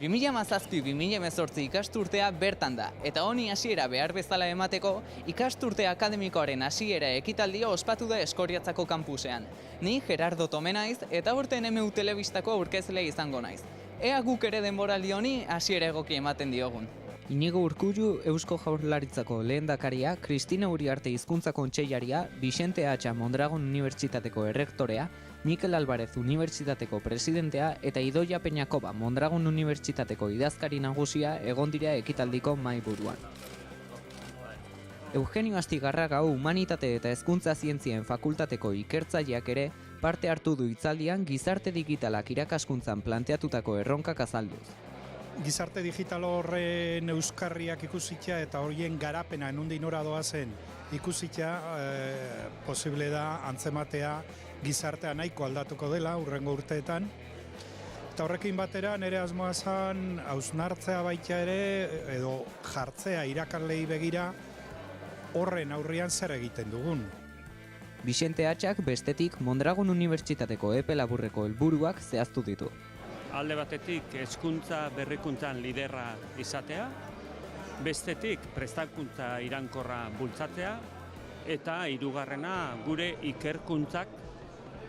2017-2018 ikasturtea bertan da, eta honi hasiera behar bezala emateko, ikasturte akademikoaren hasiera ekitaldia ospatu da Eskoriatzako kampusean. Ni Gerardo Tome naiz, eta aurten MU Telebistako aurkezle izango naiz. Ea guk ere denboraldi honi hasiera egoki ematen diogun. Inigo Urkullu Eusko Jaurlaritzako lehendakaria, Kristina Uriarte Hizkuntza Kontseilaria, Bixente Atxa Mondragon Unibertsitateko errektorea, Mikel Alvarez Unibertsitateko presidentea eta Idoia Peñakoba Mondragon Unibertsitateko idazkari nagusia egon dira ekitaldiko mahaiburuan. Eugenio Astigarraga Humanitate eta Hezkuntza Zientzien Fakultateko ikertzaileak ere parte hartu du hitzaldian gizarte digitalak irakaskuntzan planteatutako erronkak azalduz. Gizarte digital horren euskarriak ikusitzea eta horien garapena nondik nora doazen ikusitzea posible da antzematea gizartea nahiko aldatuko dela hurrengo urteetan. Eta horrekin batera nire asmoa zen hausnartzea baita ere edo jartzea irakaslei begira horren aurrian zer egiten dugun. Bixente Atxak bestetik Mondragon Unibertsitateko epe laburreko helburuak zehaztu ditu. Alde batetik hezkuntza berrikuntzan liderra izatea, bestetik prestakuntza iraunkorra bultzatzea, eta hirugarrena gure ikerkuntzak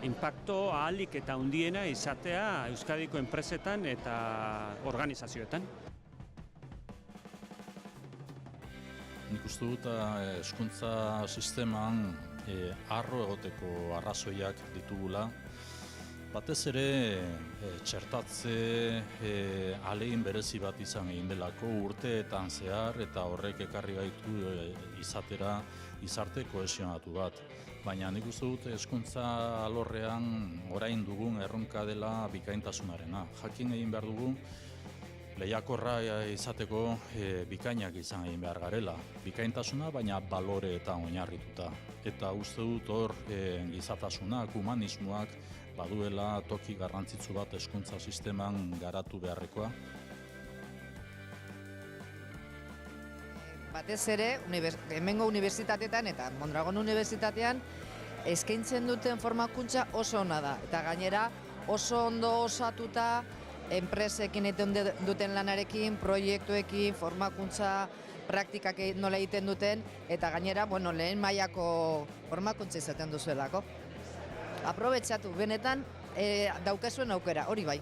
inpakto ahalik eta handiena izatea Euskadiko enpresetan eta organizazioetan. Nik uste dut hezkuntza sisteman harro egoteko arrazoiak ditugula. Batez ere txertatze ahalegin berezi bat izan egin delako urteetan zehar eta horrek ekarri gaitu izatera gizarte kohesionatu bat. Baina nik uste dut hezkuntza alorrean orain dugun erronka dela bikaintasunarena. Jakin egin behar dugu lehiakorra izateko bikainak izan egin behar garela. Bikaintasuna baina baloreetan oinarrituta. Eta uste dut hor gizatasunak, humanismoak baduela toki garrantzitsu bat hezkuntza sisteman garatu beharrekoa. Batez ere, hemengo unibertsitateetan eta Mondragon Unibertsitatean eskaintzen duten formakuntza oso ona da. Eta gainera oso ondo osatuta enpresekin egiten duten lanarekin, proiektuekin, formakuntza praktikak nola egiten duten, eta gainera lehen mailako formakuntza izaten duzuelako. Aprobetxatu, benetan daukezuen aukera, hori bai.